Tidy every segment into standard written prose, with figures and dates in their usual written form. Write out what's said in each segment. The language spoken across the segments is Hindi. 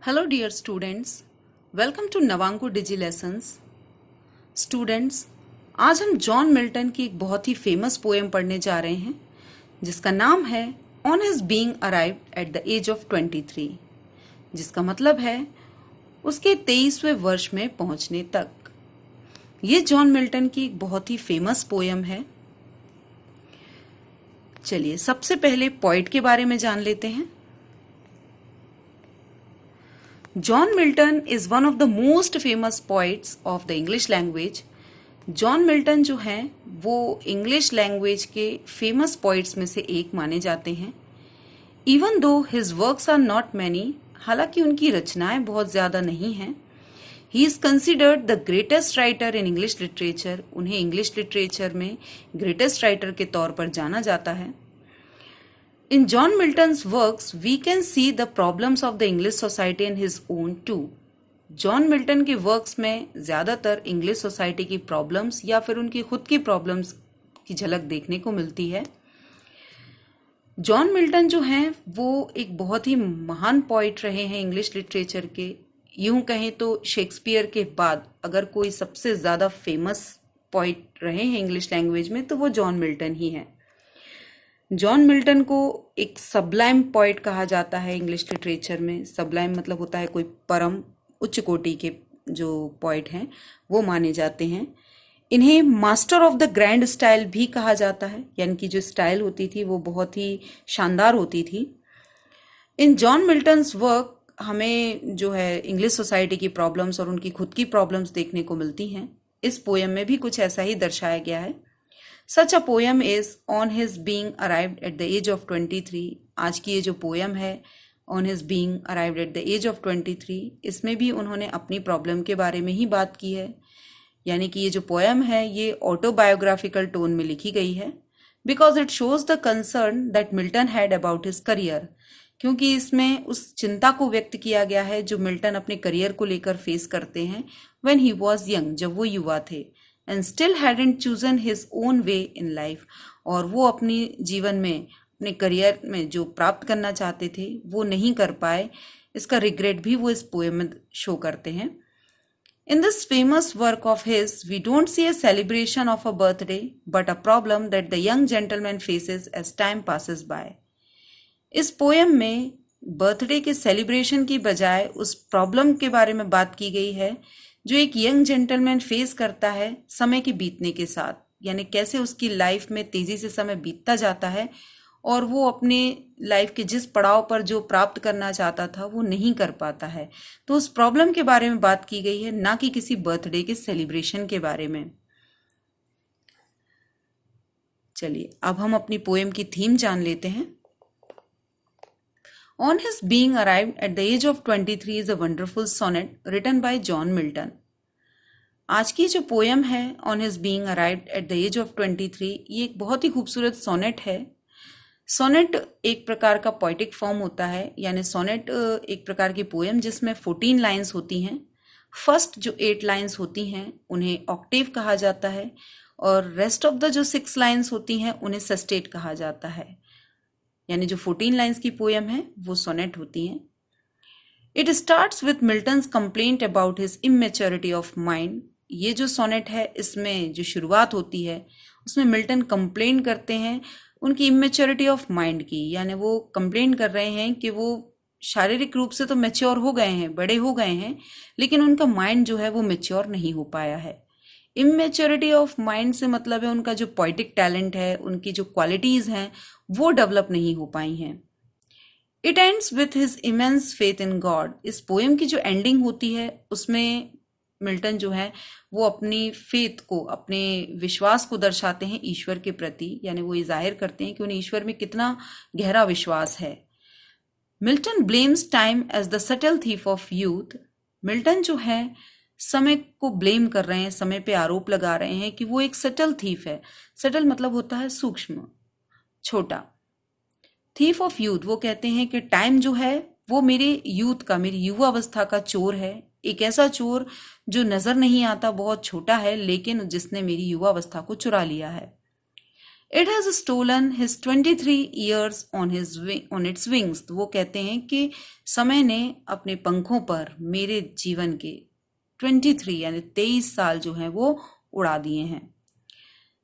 Hello dear students, welcome to नवांको डिजी लेसन्स। स्टूडेंट्स, आज हम जॉन मिल्टन की एक बहुत ही फेमस पोएम पढ़ने जा रहे हैं जिसका नाम है on his being arrived at the age of 23, जिसका मतलब है उसके 23वें वर्ष में पहुंचने तक। ये जॉन मिल्टन की एक बहुत ही फेमस पोएम है। चलिए सबसे पहले पोइट के बारे में जान लेते हैं। John Milton is one of the most famous poets of the English language. John Milton जो हैं वो इंग्लिश लैंग्वेज के फेमस पोइट्स में से एक माने जाते हैं। Even though his works are not many, हालांकि उनकी रचनाएं बहुत ज्यादा नहीं हैं। He is considered the greatest writer in English literature. उन्हें इंग्लिश लिटरेचर में ग्रेटेस्ट राइटर के तौर पर जाना जाता है। In John Milton's works, we can see the problems of the English society and his own too. John Milton के वर्क्स में ज्यादातर इंग्लिश सोसाइटी की प्रॉब्लम्स या फिर उनकी खुद की प्रॉब्लम्स की झलक देखने को मिलती है। जॉन मिल्टन जो हैं वो एक बहुत ही महान पोइट रहे हैं इंग्लिश लिटरेचर के। यूं कहें तो शेक्सपियर के बाद अगर कोई सबसे ज्यादा फेमस पोइट रहे हैं इंग्लिश लैंग्वेज में तो वो जॉन मिल्टन ही हैं। जॉन मिल्टन को एक सबलाइम पोइट कहा जाता है इंग्लिश लिटरेचर में। सबलाइम मतलब होता है कोई परम उच्च कोटि के जो पोइट हैं वो माने जाते हैं। इन्हें master of the grand style भी कहा जाता है, यानी कि जो स्टाइल होती थी वो बहुत ही शानदार होती थी। इन जॉन मिल्टन्स वर्क हमें जो है इंग्लिश सोसाइटी की प्रॉब्लम्स और उनकी खुद की प्रॉब्लम्स देखने को मिलती हैं। इस पोएम में भी कुछ ऐसा ही दर्शाया गया है। Such a poem is on his being arrived at the age of 23। आज की ये जो पोएम है on his being arrived at the age of 23, इसमें भी उन्होंने अपनी प्रॉब्लम के बारे में ही बात की है। यानी कि ये जो पोएम है ये ऑटोबायोग्राफिकल टोन में लिखी गई है। Because it shows the concern that Milton had about his career, क्योंकि इसमें उस चिंता को व्यक्त किया गया है जो मिल्टन अपने करियर को लेकर फेस करते हैं व्हेन ही वॉज यंग, जब वो युवा थे। And still hadn't chosen his own way in life, और वो अपनी जीवन में अपने करियर में जो प्राप्त करना चाहते थे वो नहीं कर पाए। इसका रिग्रेट भी वो इस पोएम में शो करते हैं। In this famous work of his, we don't see a celebration of a birthday, but a problem that the young gentleman faces as time passes by। इस पोएम में बर्थडे के सेलिब्रेशन की बजाय उस प्रॉब्लम के बारे में बात की गई है जो एक यंग जेंटलमैन फेस करता है समय के बीतने के साथ। यानी कैसे उसकी लाइफ में तेजी से समय बीतता जाता है और वो अपने लाइफ के जिस पड़ाव पर जो प्राप्त करना चाहता था वो नहीं कर पाता है। तो उस प्रॉब्लम के बारे में बात की गई है, ना कि किसी बर्थडे के सेलिब्रेशन के बारे में। चलिए अब हम अपनी पोएम की थीम जान लेते हैं। On his being arrived at the age of 23 is a wonderful sonnet written by John Milton। आज की जो पोएम है On his being arrived at the age of 23, ये एक बहुत ही खूबसूरत सोनेट है। सोनेट एक प्रकार का पोइटिक फॉर्म होता है, यानी सोनेट एक प्रकार की पोएम जिसमें 14 लाइंस होती हैं। फर्स्ट जो 8 लाइंस होती हैं उन्हें ऑक्टेव कहा जाता है और रेस्ट ऑफ द जो 6 लाइंस होती हैं उन्हें सेस्टेट कहा जाता है। यानी जो 14 लाइंस की पोएम है वो सोनेट होती हैं। It starts with Milton's complaint about his immaturity of mind. ये जो सोनेट है इसमें जो शुरुआत होती है उसमें मिल्टन कंप्लेन करते हैं उनकी इमेच्योरिटी ऑफ माइंड की। यानी वो कंप्लेन कर रहे हैं कि वो शारीरिक रूप से तो मैच्योर हो गए हैं, बड़े हो गए हैं, लेकिन उनका माइंड जो है वो मैच्योर नहीं हो पाया है। इमेच्योरिटी ऑफ माइंड से मतलब है उनका जो पोइटिक टैलेंट है, उनकी जो क्वालिटीज हैं वो डेवलप नहीं हो पाई हैं। It ends with his immense faith in God. इस पोएम की जो एंडिंग होती है उसमें मिल्टन जो है वो अपनी फेथ को, अपने विश्वास को दर्शाते हैं ईश्वर के प्रति। यानी वो ये जाहिर करते हैं कि उन्हें ईश्वर में कितना गहरा विश्वास है। Milton blames time as the subtle thief of youth. Milton जो है समय को ब्लेम कर रहे हैं, समय पे आरोप लगा रहे हैं कि वो एक सटल थीफ है। सटल मतलब होता है सूक्ष्म, छोटा। थीफ ऑफ यूथ, वो कहते हैं कि टाइम जो है वो मेरे यूथ का, मेरी युवा अवस्था का चोर है। एक ऐसा चोर जो नजर नहीं आता, बहुत छोटा है, लेकिन जिसने मेरी युवा अवस्था को चुरा लिया है। It has stolen his 23 years on its wings. तो वो कहते हैं कि समय ने अपने पंखों पर मेरे जीवन के 23 यानी 23 साल जो हैं वो उड़ा दिए हैं।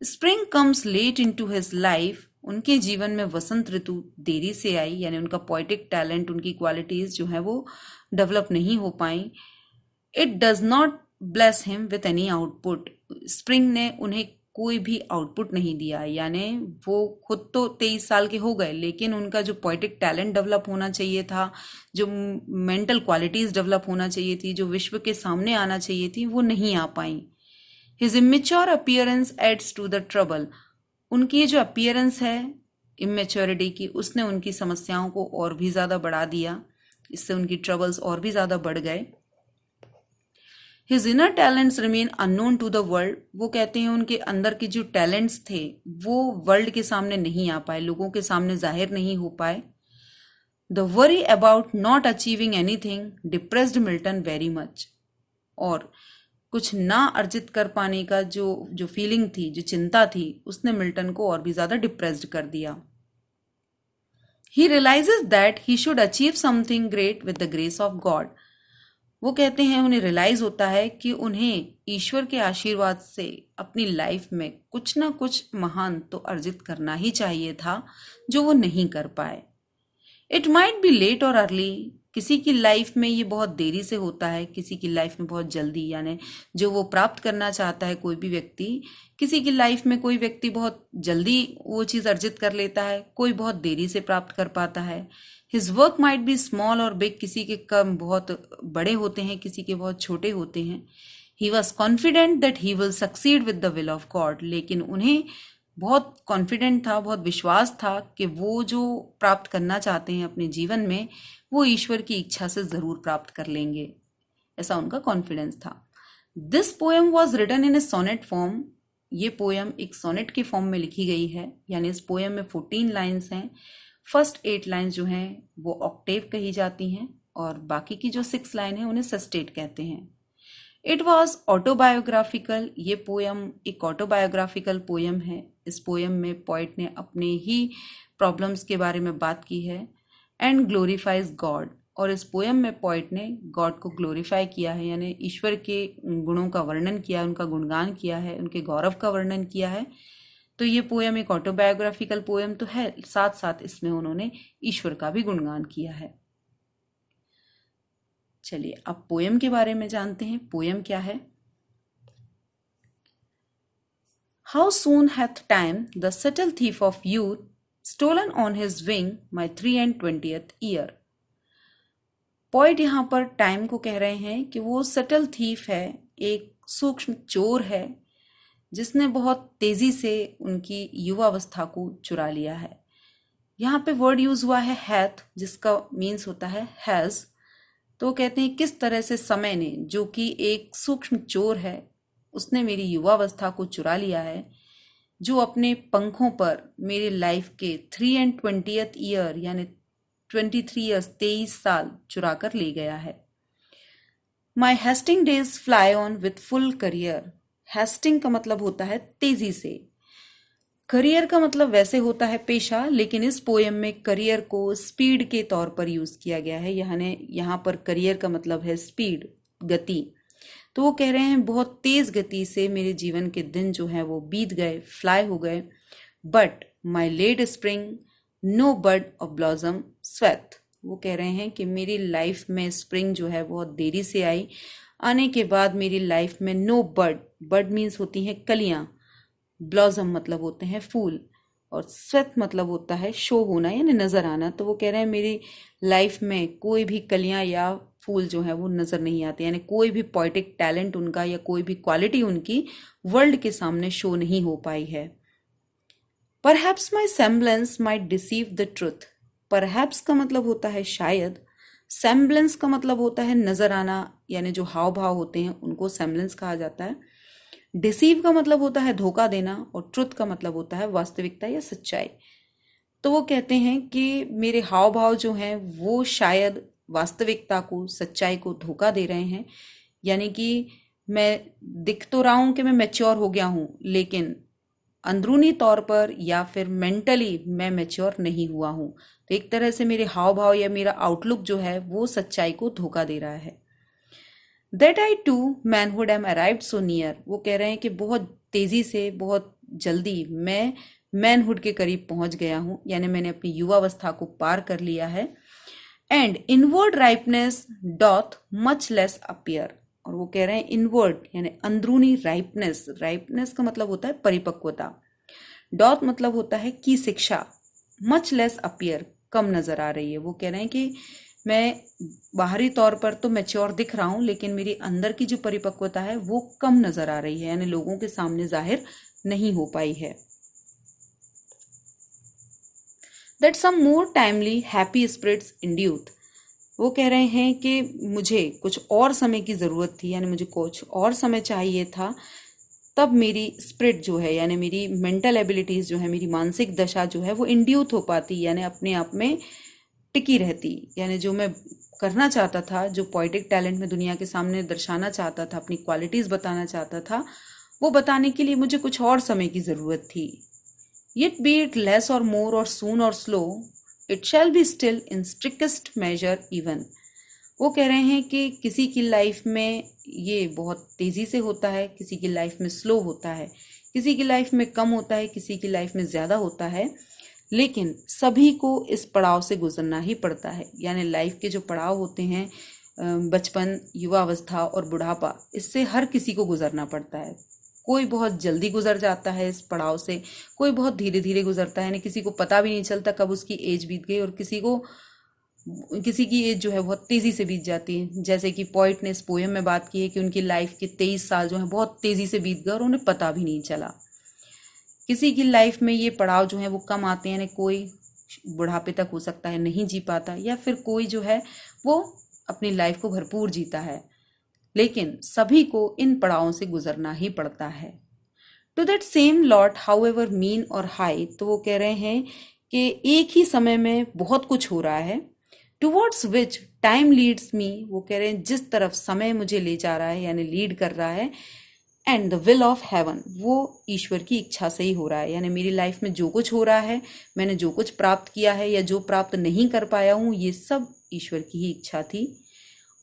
Spring comes late into his life. उनके जीवन में वसंत ऋतु देरी से आई, यानी उनका पोएटिक टैलेंट, उनकी क्वालिटीज जो है वो डेवलप नहीं हो पाई। It does not bless him with any output. Spring ने उन्हें कोई भी आउटपुट नहीं दिया, यानी वो खुद तो 23 साल के हो गए, लेकिन उनका जो पोएटिक टैलेंट डेवलप होना चाहिए था, जो मेंटल क्वालिटीज डेवलप होना चाहिए थी, जो विश्व के सामने आना चाहिए थी, वो नहीं आ पाई। His immature appearance adds to the trouble. उनकी ये जो अपीयरेंस है इमेच्योरिटी की, उसने उनकी समस्याओं को और भी ज्यादा बढ़ा दिया, इससे उनकी ट्रबल्स और भी ज्यादा बढ़ गए। His inner talents remain unknown to the world. वो कहते हैं उनके अंदर के जो टैलेंट्स थे वो वर्ल्ड के सामने नहीं आ पाए, लोगों के सामने जाहिर नहीं हो पाए। The worry about not achieving anything depressed Milton very much. और कुछ ना अर्जित कर पाने का जो फीलिंग थी, जो चिंता थी, उसने मिल्टन को और भी ज्यादा डिप्रेस्ड कर दिया। He realises that he should achieve something great with the grace of God. वो कहते हैं उन्हें रियलाइज होता है कि उन्हें ईश्वर के आशीर्वाद से अपनी लाइफ में कुछ ना कुछ महान तो अर्जित करना ही चाहिए था, जो वो नहीं कर पाए। इट माइट बी लेट और अर्ली। किसी की लाइफ में ये बहुत देरी से होता है, किसी की लाइफ में बहुत जल्दी, यानी जो वो प्राप्त करना चाहता है कोई भी व्यक्ति, किसी की लाइफ में कोई व्यक्ति बहुत जल्दी वो चीज अर्जित कर लेता है, कोई बहुत देरी से प्राप्त कर पाता है। His work might be small और बिग। किसी के कर्म बहुत बड़े होते हैं, किसी के बहुत छोटे होते हैं। He was confident that he will succeed with the will of God. लेकिन उन्हें बहुत कॉन्फिडेंट था, बहुत विश्वास था कि वो जो प्राप्त करना चाहते हैं अपने जीवन में, वो ईश्वर की इच्छा से जरूर प्राप्त कर लेंगे, ऐसा उनका कॉन्फिडेंस था। This poem was written in a sonnet form. ये पोएम एक सोनेट के फॉर्म में लिखी गई है, यानी इस पोएम में 14 लाइन्स हैं। फर्स्ट 8 लाइन्स जो हैं वो ऑक्टेव कही जाती हैं, और बाकी की जो 6 लाइन है उन्हें सस्टेट कहते हैं। It was autobiographical. ये पोयम एक ऑटोबायोग्राफिकल पोयम है। इस पोयम में पोइट ने अपने ही प्रॉब्लम्स के बारे में बात की है। And glorifies God. और इस पोयम में पोइट ने गॉड को ग्लोरीफाई किया है, यानी ईश्वर के गुणों का वर्णन किया है, उनका गुणगान किया है, उनके गौरव का वर्णन किया है। तो ये पोयम एक ऑटोबायोग्राफिकल पोयम तो है, साथ साथ इसमें उन्होंने ईश्वर का भी गुणगान किया है। चलिए अब पोयम के बारे में जानते हैं। पोयम क्या है? How soon hath time the subtle thief of youth stolen on his wing my 320th year. Poet यहां पर टाइम को कह रहे हैं कि वो सटल थीफ है, एक सूक्ष्म चोर है, जिसने बहुत तेजी से उनकी युवावस्था को चुरा लिया है। यहाँ पे वर्ड यूज हुआ है हैथ, जिसका मीन्स होता है हैज। तो कहते हैं किस तरह से समय ने, जो कि एक सूक्ष्म चोर है, उसने मेरी युवावस्था को चुरा लिया है, जो अपने पंखों पर मेरे लाइफ के 320th ईयर यानी 23 ईयर्स 23 साल चुरा कर ले गया है। My hasting days fly on with full career. Hasting का मतलब होता है तेजी से, करियर का मतलब वैसे होता है पेशा, लेकिन इस पोयम में करियर को स्पीड के तौर पर यूज किया गया है। यहाँ पर करियर का मतलब है स्पीड, गति। तो वो कह रहे हैं बहुत तेज गति से मेरे जीवन के दिन जो है वो बीत गए, फ्लाई हो गए। But my late spring no bud of blossom sweat. वो कह रहे हैं कि मेरी लाइफ में स्प्रिंग जो है बहुत देरी से आई, आने के बाद मेरी लाइफ में नो बड, बड मीन्स होती हैं कलियां, ब्लॉसम मतलब होते हैं फूल, और स्वेत मतलब होता है शो होना यानी नजर आना। तो वो कह रहे हैं मेरी लाइफ में कोई भी कलियां या फूल जो है वो नजर नहीं आते, यानी कोई भी पोएटिक टैलेंट उनका या कोई भी क्वालिटी उनकी वर्ल्ड के सामने शो नहीं हो पाई है। Perhaps my semblance might deceive the truth. Perhaps का मतलब होता है शायद, सेम्बलेंस का मतलब होता है नजर आना, यानी जो हाव भाव होते हैं उनको सेम्बलेंस कहा जाता है। डिसीव का मतलब होता है धोखा देना, और ट्रुथ का मतलब होता है वास्तविकता या सच्चाई। तो वो कहते हैं कि मेरे हाव भाव जो हैं वो शायद वास्तविकता को, सच्चाई को धोखा दे रहे हैं। यानी कि मैं दिख तो रहा हूं कि मैं मैच्योर हो गया हूं, लेकिन अंदरूनी तौर पर या फिर मेंटली मैं मैच्योर नहीं हुआ हूं। तो एक तरह से मेरे हाव भाव या मेरा आउटलुक जो है वो सच्चाई को धोखा दे रहा है। That I to manhood am arrived so near, वो कह रहे हैं कि बहुत तेजी से, बहुत जल्दी मैं मैनहुड के करीब पहुंच गया हूं, यानी मैंने अपनी युवावस्था को पार कर लिया है। And inward ripeness doth much less appear, और वो कह रहे हैं इनवर्ड यानी अंदरूनी राइपनेस, राइपनेस का मतलब होता है परिपक्वता, डॉथ मतलब होता है की शिक्षा, मच लेस अपीयर कम नजर आ रही है। वो कह रहे हैं कि मैं बाहरी तौर पर तो मैच्योर दिख रहा हूं, लेकिन मेरी अंदर की जो परिपक्वता है वो कम नजर आ रही है, यानी लोगों के सामने जाहिर नहीं हो पाई है। That some more timely happy spirits in youth, वो कह रहे हैं कि मुझे कुछ और समय की ज़रूरत थी, यानी मुझे कुछ और समय चाहिए था, तब मेरी स्पिरिट जो है यानी मेरी मेंटल एबिलिटीज़ जो है, मेरी मानसिक दशा जो है वो इंड्यूथ हो पाती, यानी अपने आप में टिकी रहती, यानी जो मैं करना चाहता था, जो पोइटिक टैलेंट में दुनिया के सामने दर्शाना चाहता था, अपनी क्वालिटीज़ बताना चाहता था, वो बताने के लिए मुझे कुछ और समय की ज़रूरत थी। Yet be it less or more or soon or slow, it shall be still in strictest measure even. वो कह रहे हैं कि किसी की लाइफ में ये बहुत तेजी से होता है, किसी की लाइफ में स्लो होता है, किसी की लाइफ में कम होता है, किसी की लाइफ में ज़्यादा होता है, लेकिन सभी को इस पड़ाव से गुजरना ही पड़ता है। यानी लाइफ के जो पड़ाव होते हैं, बचपन, युवावस्था और बुढ़ापा, इससे हर किसी को गुजरना पड़ता है। कोई बहुत जल्दी गुजर जाता है इस पड़ाव से, कोई बहुत धीरे धीरे गुजरता है, यानी किसी को पता भी नहीं चलता कब उसकी एज बीत गई, और किसी की एज जो है बहुत तेजी से बीत जाती है। जैसे कि पोइट ने इस पोएम में बात की है कि उनकी लाइफ के 23 साल जो है बहुत तेजी से बीत गए और उन्हें पता भी नहीं चला। किसी की लाइफ में ये पड़ाव जो है वो कम आते हैं, यानी कोई बुढ़ापे तक हो सकता है नहीं जी पाता, या फिर कोई जो है वो अपनी लाइफ को भरपूर जीता है, लेकिन सभी को इन पड़ावों से गुजरना ही पड़ता है। To that same lot however mean or high, तो वो कह रहे हैं कि एक ही समय में बहुत कुछ हो रहा है। Towards which time leads me, वो कह रहे हैं जिस तरफ समय मुझे ले जा रहा है यानी लीड कर रहा है, and the will of haven, वो ईश्वर की इच्छा से ही हो रहा है। यानी मेरी लाइफ में जो कुछ हो रहा है, मैंने जो कुछ प्राप्त किया है या जो प्राप्त नहीं कर पाया हूं, ये सब ईश्वर की ही इच्छा थी।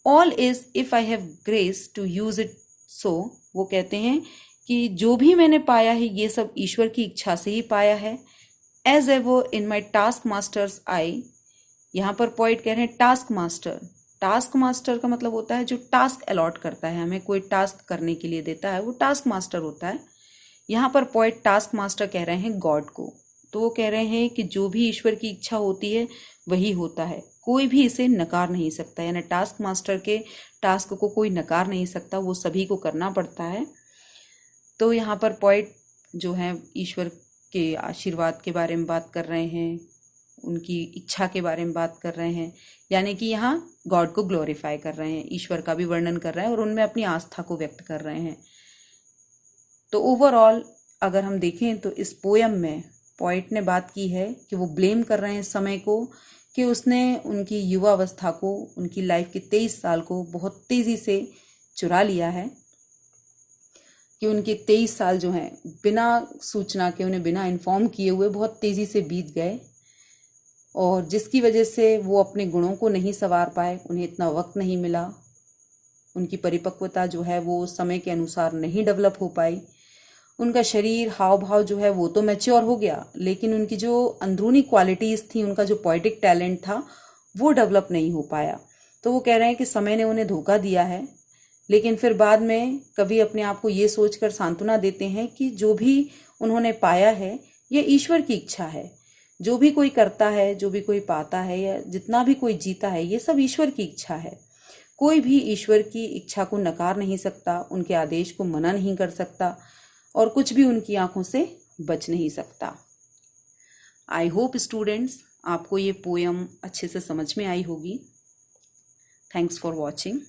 All is if I have grace to use it so, वो कहते हैं कि जो भी मैंने पाया है ये सब ईश्वर की इच्छा से ही पाया है। As ever in my taskmaster's eye, यहाँ पर पॉइंट कह रहे हैं टास्क मास्टर। टास्क मास्टर का मतलब होता है जो टास्क अलॉट करता है, हमें कोई टास्क करने के लिए देता है, वो टास्क मास्टर होता है। यहाँ पर पॉइंट टास्क मास्टर कह रहे हैं गॉड को। तो वो कह रहे हैं कि जो भी ईश्वर की इच्छा होती है वही होता है, कोई भी इसे नकार नहीं सकता, यानी टास्क मास्टर के टास्क को कोई नकार नहीं सकता, वो सभी को करना पड़ता है। तो यहाँ पर पॉइंट जो है ईश्वर के आशीर्वाद के बारे में बात कर रहे हैं, उनकी इच्छा के बारे में बात कर रहे हैं, यानी कि यहाँ गॉड को ग्लोरीफाई कर रहे हैं, ईश्वर का भी वर्णन कर रहे हैं और उनमें अपनी आस्था को व्यक्त कर रहे हैं। तो ओवरऑल अगर हम देखें तो इस पोयम में पोइट ने बात की है कि वो ब्लेम कर रहे हैं समय को कि उसने उनकी युवावस्था को, उनकी लाइफ के 23 साल को बहुत तेजी से चुरा लिया है, कि उनके 23 साल जो हैं बिना सूचना के, उन्हें बिना इन्फॉर्म किए हुए बहुत तेजी से बीत गए, और जिसकी वजह से वो अपने गुणों को नहीं संवार पाए, उन्हें इतना वक्त नहीं मिला, उनकी परिपक्वता जो है वो समय के अनुसार नहीं डेवलप हो पाई, उनका शरीर हाव भाव जो है वो तो मैच्योर हो गया, लेकिन उनकी जो अंदरूनी क्वालिटीज़ थी, उनका जो पोइटिक टैलेंट था वो डेवलप नहीं हो पाया। तो वो कह रहे हैं कि समय ने उन्हें धोखा दिया है, लेकिन फिर बाद में कभी अपने आप को ये सोचकर सांत्वना देते हैं कि जो भी उन्होंने पाया है ये ईश्वर की इच्छा है। जो भी कोई करता है, जो भी कोई पाता है, या जितना भी कोई जीता है, ये सब ईश्वर की इच्छा है। कोई भी ईश्वर की इच्छा को नकार नहीं सकता, उनके आदेश को मना नहीं कर सकता, और कुछ भी उनकी आंखों से बच नहीं सकता। आई होप स्टूडेंट्स आपको ये पोयम अच्छे से समझ में आई होगी। Thanks for watching.